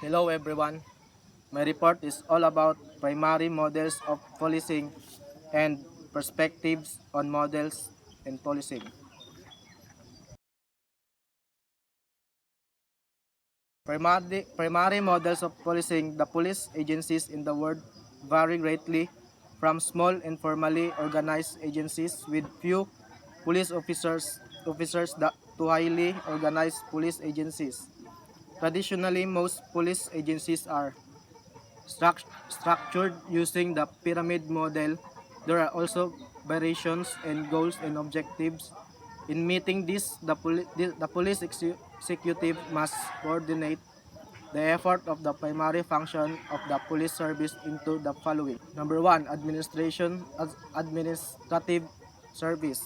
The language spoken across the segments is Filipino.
Hello everyone. My report is all about primary models of policing and perspectives on models and policing. Primary models of policing, the police agencies in the world vary greatly from small informally organized agencies with few police officers to highly organized police agencies. Traditionally, most police agencies are structured using the pyramid model. There are also variations in goals and objectives. In meeting this, the police executive must coordinate the effort of the primary function of the police service into the following. Number one, administrative service.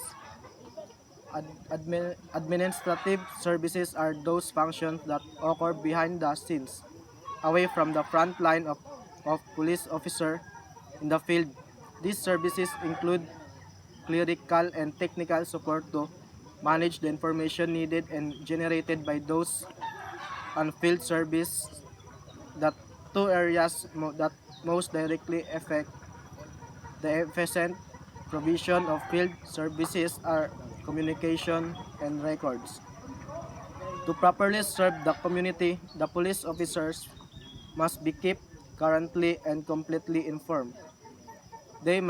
Administrative services are those functions that occur behind the scenes, away from the front line of police officer in the field. These services include clerical and technical support to manage the information needed and generated by those on field service. The two areas that most directly affect the efficient provision of field services are communication and records. To properly serve the community, the police officers must be kept currently and completely informed. They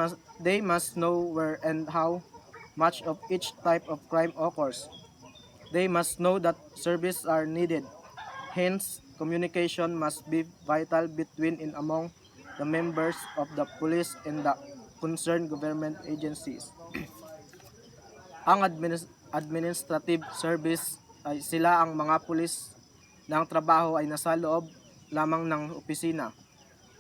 must know where and how much of each type of crime occurs. They must know that services are needed. Hence, communication must be vital between and among the members of the police and the concerned government agencies. Ang administrative service ay sila ang mga pulis na ang trabaho ay nasa loob lamang ng opisina.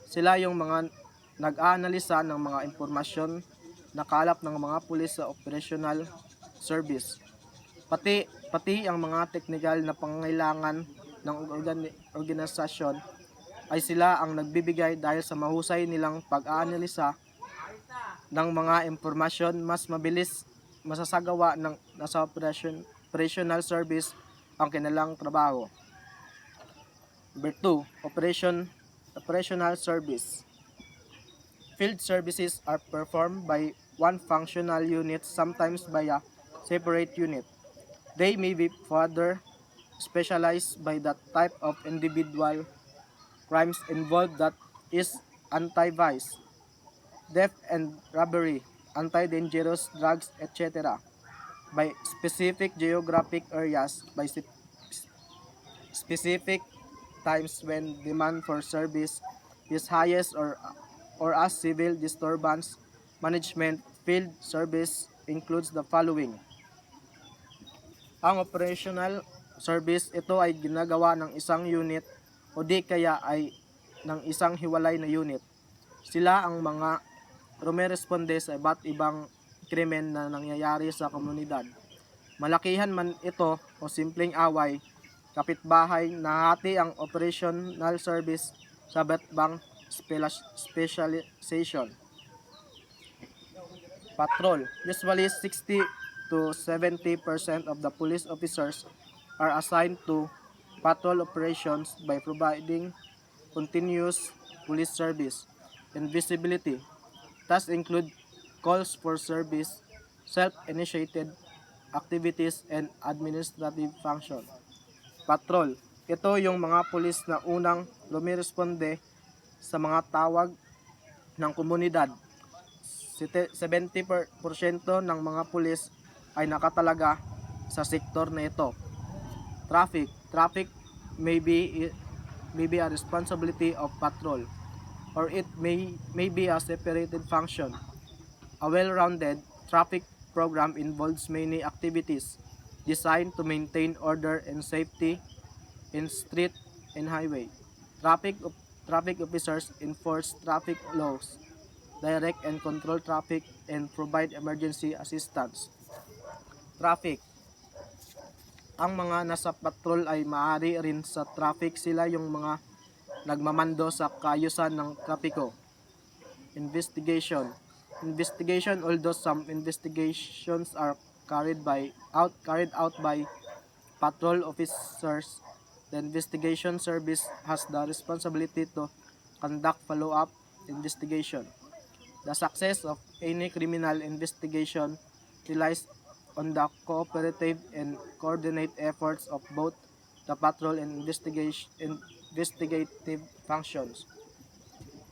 Sila yung mga nag-aanalisa ng mga impormasyon na kalap ng mga pulis sa operational service. Pati ang mga teknikal na pangangailangan ng organisasyon ay sila ang nagbibigay dahil sa mahusay nilang pag-aanalisa ng mga impormasyon. Mas mabilis masasagawa ng nasa operational service ang kanilang trabaho. Number 2, operational service. Field services are performed by one functional unit, sometimes by a separate unit. They may be further specialized by the type of individual crimes involved, that is anti-vice, theft and robbery, anti-dangerous drugs, etc. By specific geographic areas, by specific times when demand for service is highest, or as civil disturbance management. Field service includes the following. Ang operational service, ito ay ginagawa ng isang unit o di kaya ay ng isang hiwalay na unit. Sila ang mga rumeresponde sa iba't ibang krimen na nangyayari sa komunidad. Malakihan man ito o simpleng away, kapitbahay, nahati ang operational service sa iba't ibang specialization. Patrol. Usually 60 to 70% of the police officers are assigned to patrol operations by providing continuous police service and visibility. Tasks include calls for service, self-initiated activities, and administrative function. Patrol. Ito yung mga pulis na unang lumiresponde sa mga tawag ng komunidad. 70% ng mga pulis ay nakatalaga sa sektor na ito. Traffic. Traffic may be a responsibility of patrol, or it may be a separated function. A well-rounded traffic program involves many activities designed to maintain order and safety in street and highway. Traffic officers enforce traffic laws, direct and control traffic, and provide emergency assistance. Traffic. Ang mga nasa patrol ay maaari rin sa traffic. Sila yung mga nagmamando sa kaayusan ng trapiko. Investigation. Investigation, although some investigations are carried out by patrol officers, The investigation service has the responsibility to conduct follow-up investigation. The success of any criminal investigation relies on the cooperative and coordinated efforts of both the patrol and investigative functions.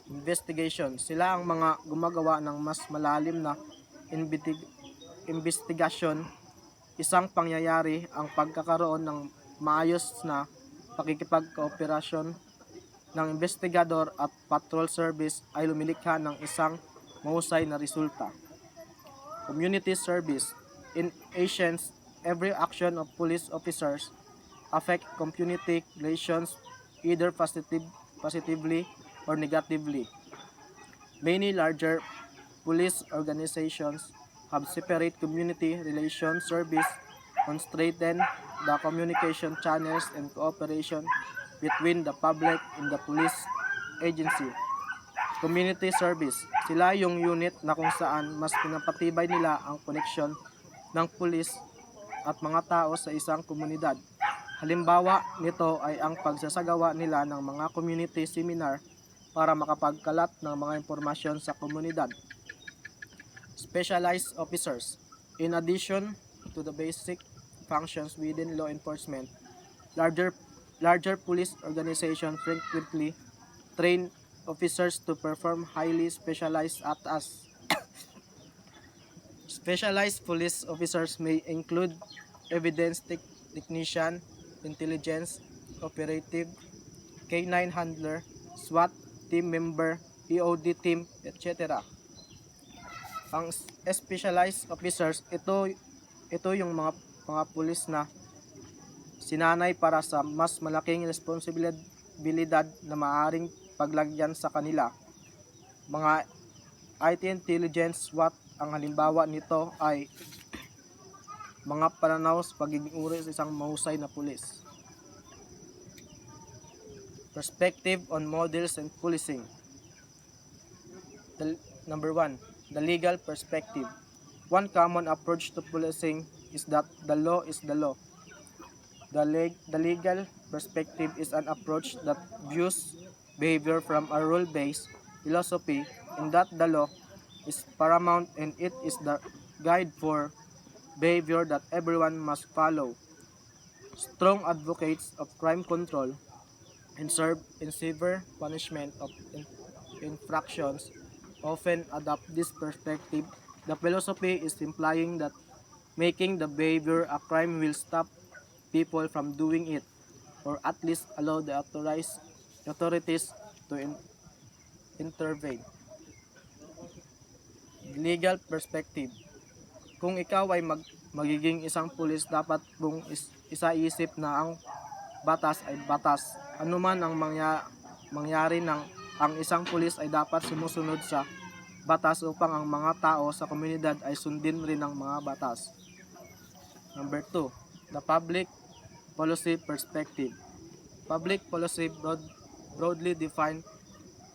Investigation. Sila ang mga gumagawa ng mas malalim na investigasyon. Isang pangyayari ang pagkakaroon ng maayos na pakikipagkooperasyon ng investigador at patrol service ay lumilikha ng isang mahusay na resulta. Community service. In essence, every action of police officers affect community relations either positively or negatively. Many larger police organizations have separate community relations service on strengthen the communication channels and cooperation between the public and the police agency. Community service. Sila yung unit na kung saan mas pinapatibay nila ang koneksyon ng pulis at mga tao sa isang komunidad. Halimbawa nito ay ang pagsasagawa nila ng mga community seminar para makapagkalat ng mga impormasyon sa komunidad. Specialized officers. In addition to the basic functions within law enforcement, larger police organizations frequently train officers to perform highly specialized tasks. Specialized police officers may include evidence technician, intelligence, operative, K9 handler, SWAT team member, EOD team, etc. Ang specialized officers, ito yung mga pulis na sinanay para sa mas malaking responsibilidad na maaring paglagyan sa kanila. Mga IT intelligence SWAT, ang halimbawa nito ay mga pananaw sa pagiging uri sa isang mahusay na pulis. Perspective on models and policing. Number 1, the legal perspective. One common approach to policing is that the law is the law. The legal perspective is an approach that views behavior from a rule-based philosophy in that the law is paramount and it is the guide for behavior that everyone must follow. Strong advocates of crime control and severe punishment of infractions often adopt this perspective. The philosophy is implying that making the behavior a crime will stop people from doing it, or at least allow the authorities to intervene. Legal perspective. Kung ikaw ay magiging isang pulis, dapat mong isaisip na ang batas ay batas. Anuman ang mangyari ang isang pulis ay dapat sumusunod sa batas upang ang mga tao sa komunidad ay sundin rin ang mga batas. Number 2, the public policy perspective. Public policy broadly defined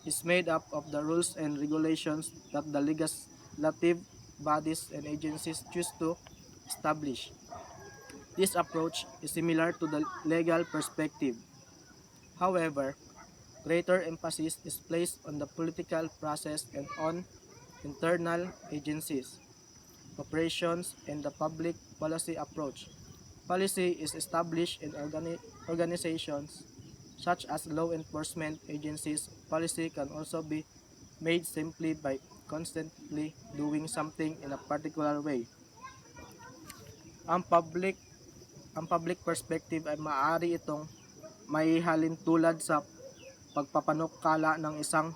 is made up of the rules and regulations that the legislative bodies and agencies choose to establish. This approach is similar to the legal perspective. However, greater emphasis is placed on the political process and on internal agencies, operations, and the public policy approach. Policy is established in organizations such as law enforcement agencies. Policy can also be made simply by constantly doing something in a particular way. Ang public perspective ay maaari itong maihalin tulad sa pagpapanukala ng isang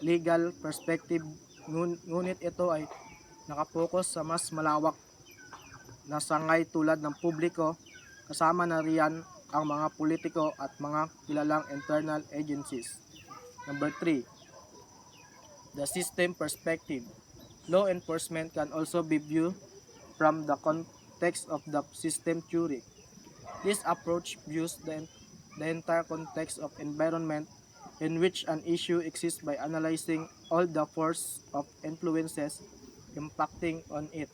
legal perspective, ngunit ito ay nakapokus sa mas malawak na sangay tulad ng publiko, kasama na riyan ang mga politiko at mga kilalang internal agencies. Number 3, the system perspective. Law enforcement can also be viewed from the context of the system theory. This approach views the entire context of environment in which an issue exists by analyzing all the force of influences impacting on it.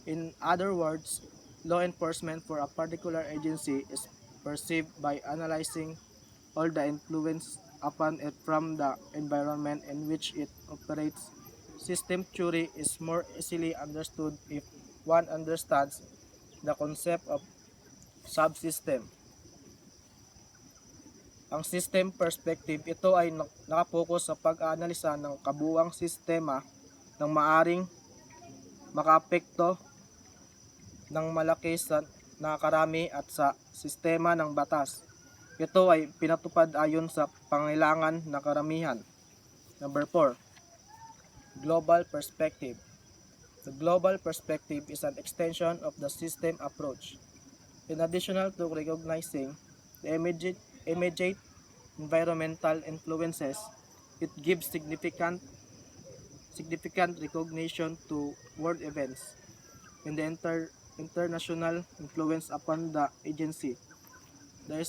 In other words, law enforcement for a particular agency is perceived by analyzing all the influence upon it from the environment in which it operates. System theory is more easily understood if one understands the concept of subsystem. Ang system perspective, ito ay nakapokus sa pag-aanalisa ng kabuuang sistema ng maaring makaapekto ng malaki sa nakarami at sa sistema ng batas. Ito ay pinatupad ayon sa pangailangan ng karamihan. Number 4, global perspective. The global perspective is an extension of the system approach. In addition to recognizing the immediate environmental influences, it gives significant recognition to world events and the international influence upon the agency. The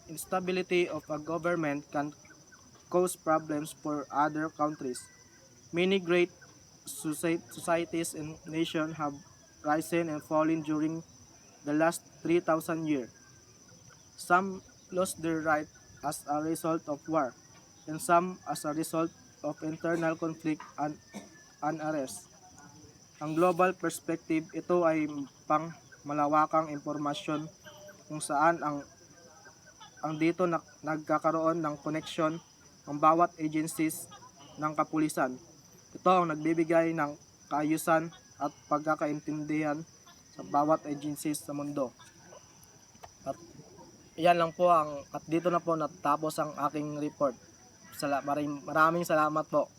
instability of a government can cause problems for other countries. Many great societies and nations have risen and fallen during the last 3,000 years. Some lost their right as a result of war, and some as a result of internal conflict and unrest. Ang global perspective, ito ay pang malawakang impormasyon kung saan ang dito nagkakaroon ng koneksyon ang bawat agencies ng kapulisan. Ito ang nagbibigay ng kaayusan at pagkakaintindihan sa bawat agencies sa mundo. At iyan lang po at dito na po natapos ang aking report. Maraming salamat po.